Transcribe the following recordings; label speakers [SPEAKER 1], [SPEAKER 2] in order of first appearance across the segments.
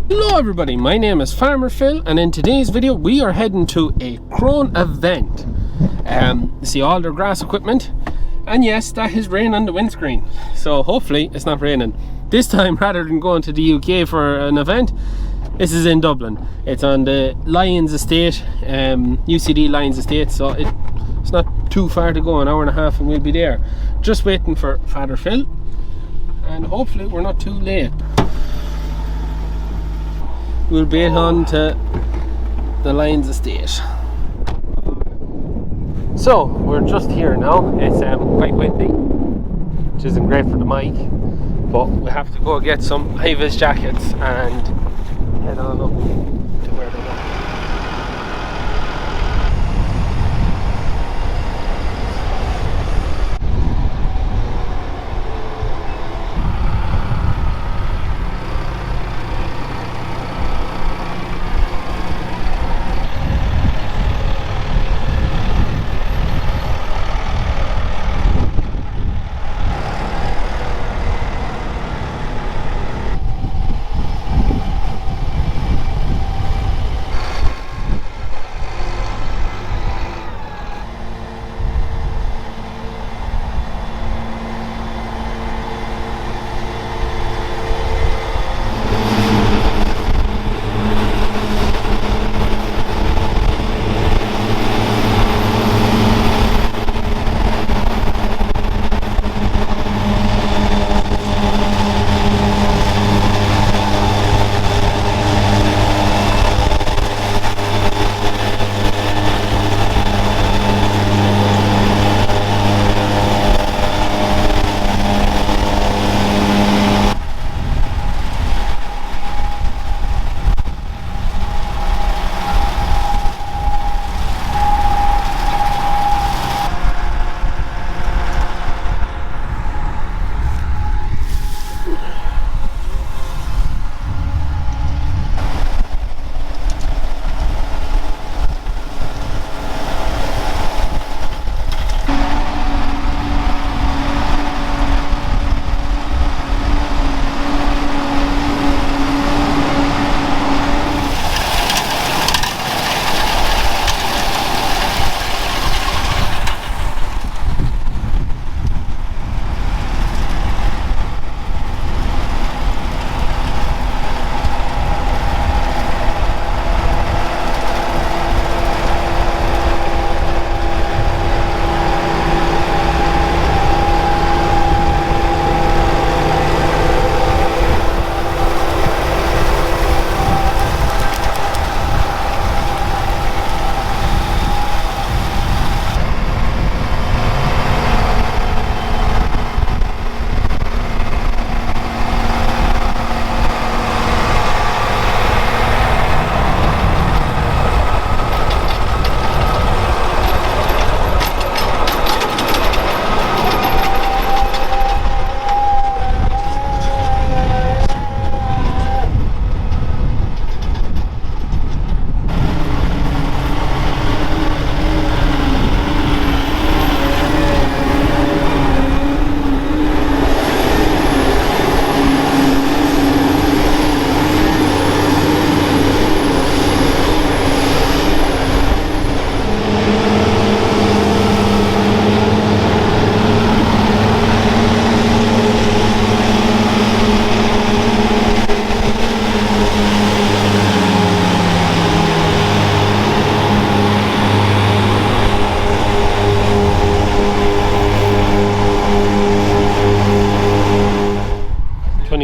[SPEAKER 1] Hello everybody, my name is Farmer Phil, and in today's video we are heading to a Krone event. See all their grass equipment, and yes, that is rain on the windscreen, so hopefully it's not raining. This time, rather than going to the UK for an event, this is in Dublin. It's on the Lions Estate, UCD Lions Estate, so it's not too far to go, an hour and a half and we'll be there. Just waiting for Father Phil, and hopefully we're not too late. We'll bait on to the Lions Estate. So we're just here now. It's quite windy, which isn't great for the mic, but we have to go get some high-vis jackets and head on up to where they're going.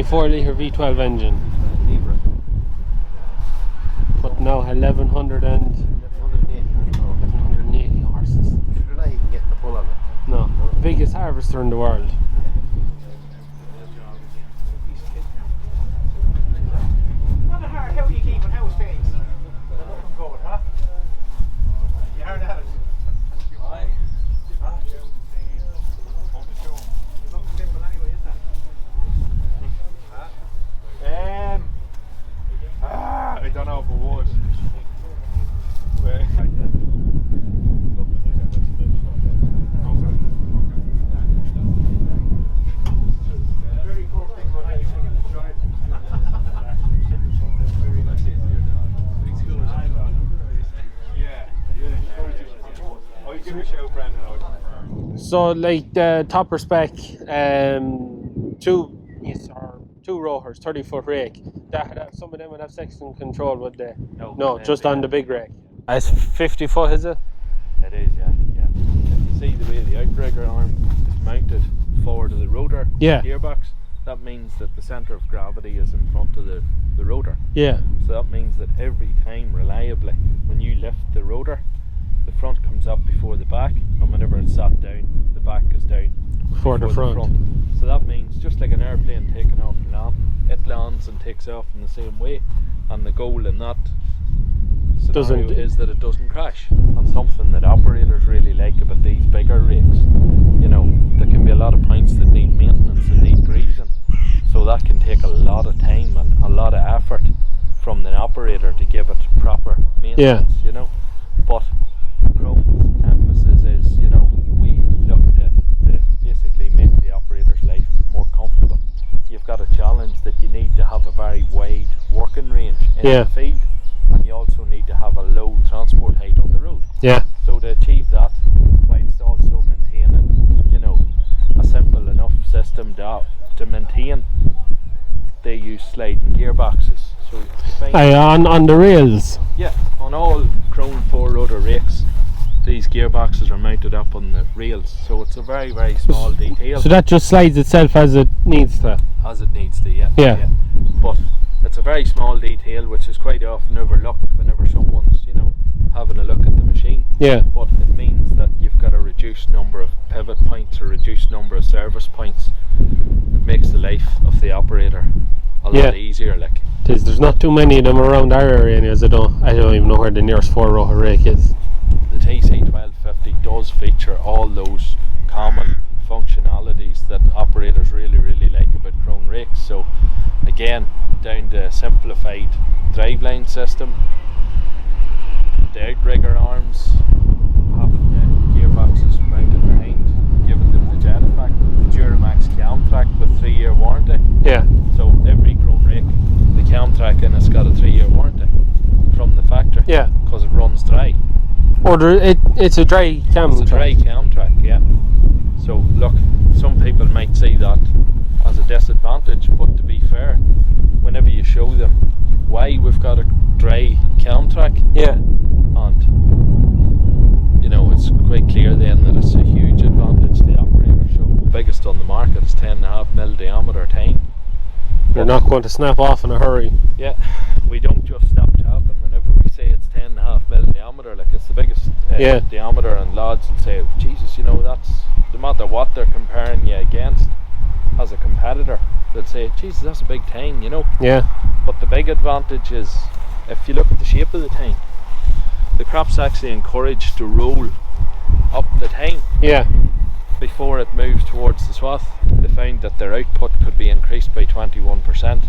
[SPEAKER 1] .4-litre V12 engine, but now 1180 horses.
[SPEAKER 2] You're not even getting the pull on it.
[SPEAKER 1] No, biggest harvester in the world.
[SPEAKER 3] How are you keeping? How is things? Nothing good, huh? You heard that? Nothing simple anyway, is that?
[SPEAKER 2] I don't know if it would.
[SPEAKER 1] So like the topper spec, two rotors, 30-foot rake. Some of them would have section control, would they? No, just on the big rake. It's 50 foot, is it?
[SPEAKER 2] It is, yeah. If you see the way the outrigger arm is mounted forward of the rotor gearbox, that means that the centre of gravity is in front of the rotor.
[SPEAKER 1] Yeah.
[SPEAKER 2] So that means that every time, reliably, when you lift the rotor, the front comes up before the back, and whenever it's sat down, the back is down
[SPEAKER 1] before the front.
[SPEAKER 2] So that means, just like an airplane taking off and landing, it lands and takes off in the same way, and the goal in that scenario is that it doesn't crash. And something that operators really like about these bigger rakes, you know, there can be a lot of points that need maintenance and need greasing, so that can take a lot of time and a lot of effort from the operator to give it proper maintenance, you know. But Krone's emphasis is, you know, we look to basically make the operator's life more comfortable. You've got a challenge that you need to have a very wide working range in the field, and you also need to have a low transport height on the road. Yeah. So to achieve that, whilst also maintaining, you know, a simple enough system to maintain, they use sliding gearboxes. So
[SPEAKER 1] on the rails.
[SPEAKER 2] Yeah, on all Krone 4-rotor rakes, these gearboxes are mounted up on the rails, so it's a very, very small detail.
[SPEAKER 1] So that just slides itself as it needs to?
[SPEAKER 2] As it needs to, yeah. But it's a very small detail which is quite often overlooked whenever someone's, you know, having a look at the machine. Yeah. But it means that you've got a reduced number of pivot points, a reduced number of service points. It makes the life of the operator a lot easier, like.
[SPEAKER 1] There's not too many of them around our area anyways. I don't even know where the nearest 4-rotor rake is.
[SPEAKER 2] The TC1250 does feature all those common functionalities that operators really, really like about Krone rakes. So again, down to simplified driveline system, the outrigger arms, having the gearboxes mounted behind, giving them the jet effect, the Duramax cam track with 3-year warranty. Yeah. So every Krone rake, the cam track in it's got a 3-year warranty from the factory. Yeah. Because it runs dry.
[SPEAKER 1] Or it's a dry cam track.
[SPEAKER 2] It's a dry cam track, yeah. So look, some people might see that as a disadvantage, but to be fair, whenever you show them why we've got a dry cam track, and you know, it's quite clear then that it's a huge advantage to the operator. So the biggest on the market is 10.5mm diameter tine.
[SPEAKER 1] You're not going to snap off in a hurry. Yeah,
[SPEAKER 2] we don't just stop chopping whenever we say it's 10.5mm diameter, like it's the biggest diameter, and lads will say, Jesus, you know, that's, no matter what they're comparing you against as a competitor, they'll say, Jesus, that's a big tine, you know. Yeah. But the big advantage is, if you look at the shape of the tine, the crop's actually encouraged to roll up the tine. Yeah. Before it moves towards the swath. They found that their output could be increased by 21%.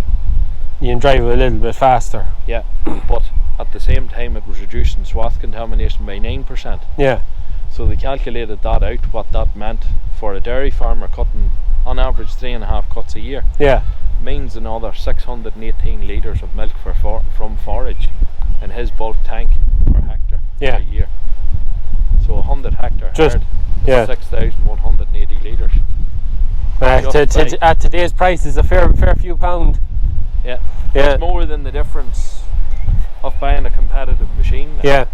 [SPEAKER 1] You can drive a little bit faster.
[SPEAKER 2] Yeah, but at the same time it was reducing swath contamination by 9%. Yeah. So they calculated that out, what that meant for a dairy farmer cutting on average 3.5 cuts a year. Yeah. It means another 618 litres of milk from forage in his bulk tank per hectare per year. So 100 hectare herd is 6,180 litres.
[SPEAKER 1] At today's price is a fair few pound.
[SPEAKER 2] Yeah. It's more than the difference of buying a competitive machine. Yeah.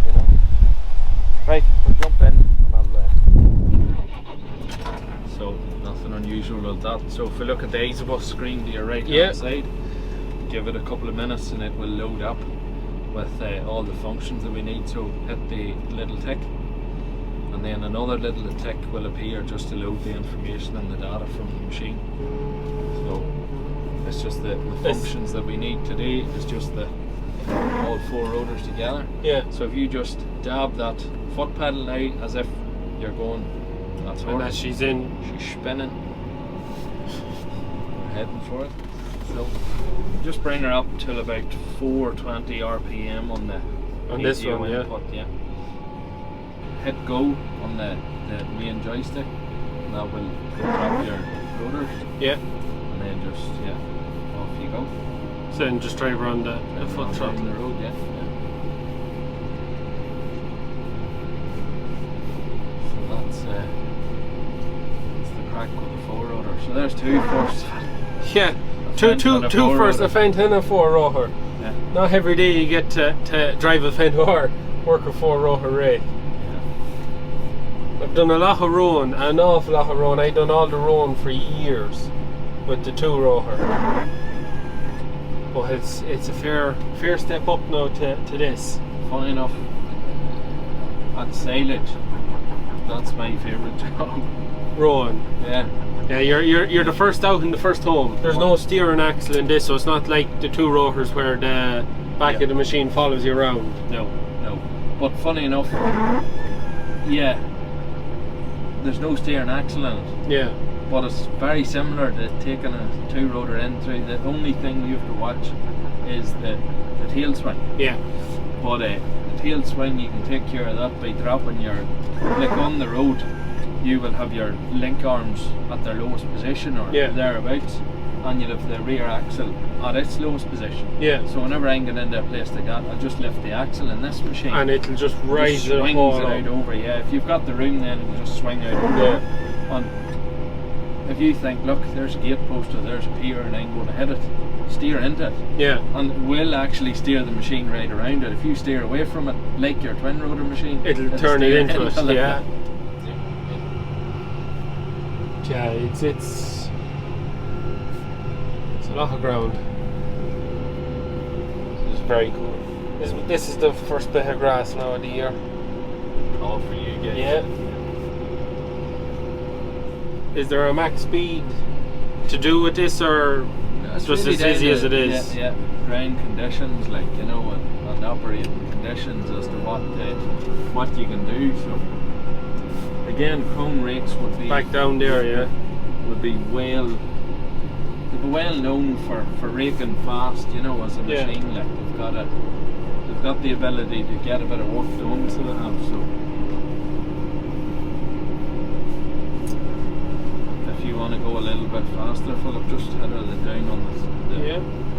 [SPEAKER 2] You know. Right, we'll jump in and I'll so nothing unusual with that. So if we look at the Isabus screen to your right hand side, give it a couple of minutes and it will load up with all the functions that we need. So hit the little tick, and then another little tick will appear just to load the information and the data from the machine. So it's just the functions that we need today is just all 4 rotors together. Yeah. So if you just dab that foot pedal now as if you're going, that's her.
[SPEAKER 1] And as she's
[SPEAKER 2] spinning. We're heading for it. So just bring her up till about 420 RPM on this one, input, Hit go on the main joystick, and that will drop your rotors. Yeah. And then just off you go.
[SPEAKER 1] So then just drive around the foot throttle
[SPEAKER 2] on the road, So crack with the 4-rotor. So there's 2 firsts.
[SPEAKER 1] Yeah, two first, a Fendt and a 4-rotor.
[SPEAKER 2] Yeah.
[SPEAKER 1] Not every day you get to drive a Fendt or work a 4-rotor rake. I've done a lot of rowing, an awful lot of rowing. I've done all the rowing for years with the 2-rotor. But it's a fair step up now to this.
[SPEAKER 2] Funny enough, at silage, that's my favourite job.
[SPEAKER 1] Rowing.
[SPEAKER 2] Yeah.
[SPEAKER 1] Yeah, you're the first out in the first home. There's no steering axle in this, so it's not like the 2 rotors where the back of the machine follows you around.
[SPEAKER 2] No. But funny enough, yeah, there's no steering axle in it.
[SPEAKER 1] Yeah.
[SPEAKER 2] But it's very similar to taking a 2-rotor in through. The only thing you have to watch is the tail swing.
[SPEAKER 1] Yeah.
[SPEAKER 2] But the tail swing, you can take care of that by dropping your, like on the road, you will have your link arms at their lowest position or thereabouts, and you'll have the rear axle at its lowest position.
[SPEAKER 1] Yeah.
[SPEAKER 2] So whenever I get into a place like that, I'll just lift the axle in this machine.
[SPEAKER 1] And it'll just rise it
[SPEAKER 2] out over. Yeah. If you've got the room, then it'll just swing out over.
[SPEAKER 1] Yeah.
[SPEAKER 2] And if you think, look, there's a gate post or there's a pier and I'm going to hit it, steer into it.
[SPEAKER 1] Yeah.
[SPEAKER 2] And it will actually steer the machine right around it. If you steer away from it, like your 2-rotor machine,
[SPEAKER 1] it'll turn it into it. Yeah. Yeah, it's a lot of ground. It's very cool. This is the first bit of grass now of the year.
[SPEAKER 2] All for you guys.
[SPEAKER 1] Yeah. Is there a max speed to do with this, or it's just
[SPEAKER 2] really
[SPEAKER 1] as easy as it is?
[SPEAKER 2] Yeah, ground conditions, like, you know, and operating conditions as to what you can do. So again, Krone rakes would be
[SPEAKER 1] back down there, yeah.
[SPEAKER 2] Would be well known for raking fast, you know, as a machine. Like they've got the ability to get a bit of work done, so they have. So if you want to go a little bit faster, Philip, just head it down on the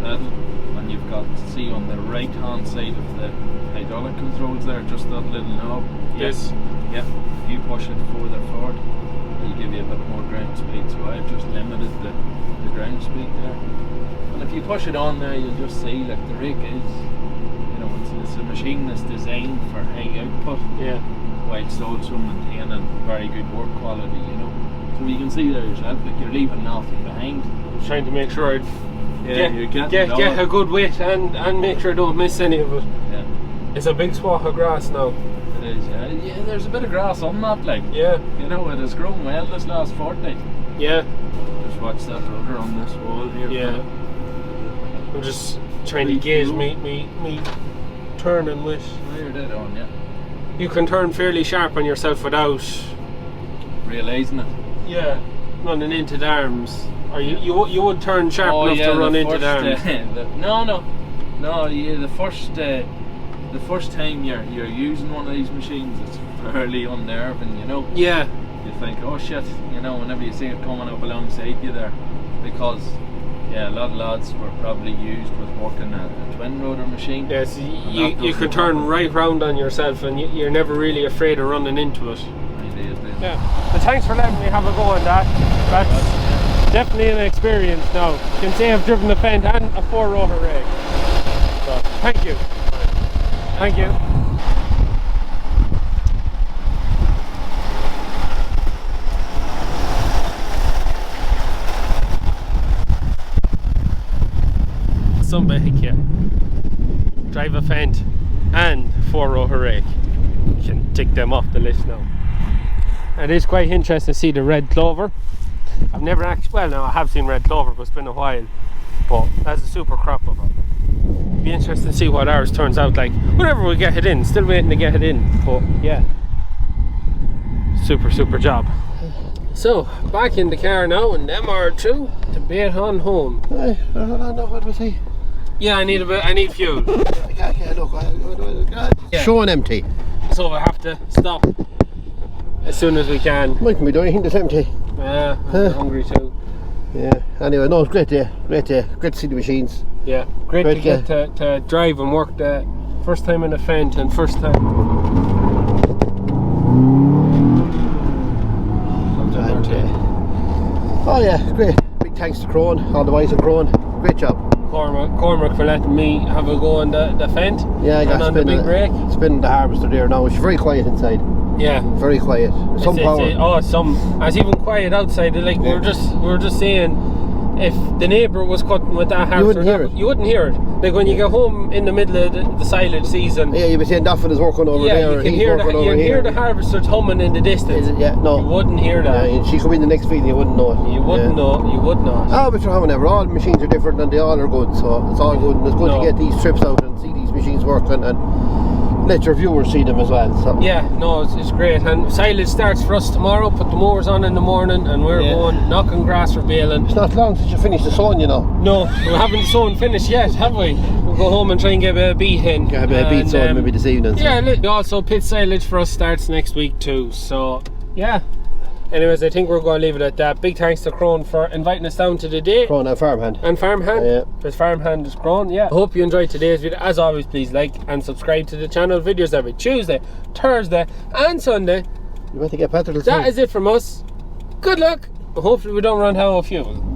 [SPEAKER 2] pedal, and you've got, see on the right hand side of the hydraulic controls there, just that little knob.
[SPEAKER 1] Yes.
[SPEAKER 2] Yeah. If you push it further forward, it'll give you a bit more ground speed. So I've just limited the ground speed there. And if you push it on there, you'll just see, like, the rake is, you know, it's a machine that's designed for high output.
[SPEAKER 1] Yeah.
[SPEAKER 2] Whilst also maintaining very good work quality, you know. So you can see there yourself, like, you're leaving nothing behind.
[SPEAKER 1] I'm trying to make sure
[SPEAKER 2] you get
[SPEAKER 1] a good weight and make sure I don't miss any of it.
[SPEAKER 2] Yeah.
[SPEAKER 1] It's a big swath of grass now.
[SPEAKER 2] It is, yeah. Yeah, there's a bit of grass on that, like.
[SPEAKER 1] Yeah.
[SPEAKER 2] You know, it has grown well this last fortnight.
[SPEAKER 1] Yeah.
[SPEAKER 2] Just watch that rotor on this wall here.
[SPEAKER 1] Yeah. I'm just trying to gauge me turning with.
[SPEAKER 2] Oh, you're dead on, yeah.
[SPEAKER 1] You can turn fairly sharp on yourself without
[SPEAKER 2] realising it.
[SPEAKER 1] Yeah. Running into the arms. Or you would turn sharp enough to run into the arms. No. Yeah, the first time you're using one of these machines, it's fairly unnerving, you know. Yeah.
[SPEAKER 2] You think, oh shit, you know, whenever you see it coming up alongside you there, because a lot of lads were probably used with working a 2-rotor machine.
[SPEAKER 1] Yes, you could turn right round on yourself, and you're never really afraid of running into it. Yeah. But thanks for letting me have a go on that. That's definitely an experience now. You can say I've driven a Fendt and a 4-rotor rake. So, thank you. Thank you. Some bit, yeah. Drive a Fendt and 4-rotor rake. You can tick them off the list now. It is quite interesting to see the red clover. I've never actually, well, no, I have seen red clover, but it's been a while. But that's a super crop of it. Be interesting to see what ours turns out like whenever we get it in. Still waiting to get it in, but yeah, super job. So back in the car now, and them are two to bait on home.
[SPEAKER 3] I don't know what we say.
[SPEAKER 1] Yeah, I need fuel.
[SPEAKER 3] Yeah. Show and empty.
[SPEAKER 1] So we have to stop as soon as we can.
[SPEAKER 3] Mightn't be doing anything that's empty.
[SPEAKER 1] Yeah, I'm hungry too.
[SPEAKER 3] Yeah. Anyway, no, it's great day. Great to see the machines.
[SPEAKER 1] Yeah, great to get to drive and work the first time in a Fendt and first time.
[SPEAKER 4] Oh yeah, great. Big thanks to Krone, all the boys at Krone. Great job.
[SPEAKER 1] Cormac for letting me have a go on the Fendt.
[SPEAKER 4] Yeah, I got
[SPEAKER 1] on the big rake.
[SPEAKER 4] spinning the harvester there now. It's very quiet inside.
[SPEAKER 1] Yeah.
[SPEAKER 4] Very quiet. Some power.
[SPEAKER 1] It's even quiet outside. Like we were just saying, if the neighbour was cutting with that harvester, you wouldn't hear it. Like when you get home in the middle of the silage season.
[SPEAKER 4] Yeah, you'd be saying Daffin is working over there.
[SPEAKER 1] You can hear the harvesters humming in the distance.
[SPEAKER 4] Yeah, no.
[SPEAKER 1] You wouldn't hear that.
[SPEAKER 4] Yeah, she could be in the next field and you wouldn't know it.
[SPEAKER 1] You wouldn't know. You would not.
[SPEAKER 4] Oh, but however, all machines are different and they all are good, so it's all good. And it's good to get these trips out and see these machines working and let your viewers see them as well. So.
[SPEAKER 1] Yeah, no, it's great. And silage starts for us tomorrow. Put the mowers on in the morning and we're going knocking grass or baling.
[SPEAKER 4] It's not long since you finished the sowing, you know.
[SPEAKER 1] No, we haven't sown finished yet, have we? We'll go home and try and get a beet in.
[SPEAKER 4] Get a bit of beet sown maybe this evening. So.
[SPEAKER 1] Yeah, also pit silage for us starts next week too. So, yeah. Anyways, I think we're going to leave it at that. Big thanks to Krone for inviting us down to the day.
[SPEAKER 4] Krone and Farmhand.
[SPEAKER 1] And Farmhand.
[SPEAKER 4] Yeah.
[SPEAKER 1] Because Farmhand is Krone, yeah. I hope you enjoyed today's video. As always, please like and subscribe to the channel. Videos every Tuesday, Thursday and Sunday.
[SPEAKER 4] You want to get petrol?
[SPEAKER 1] That is it from us. Good luck. Hopefully we don't run out of fuel.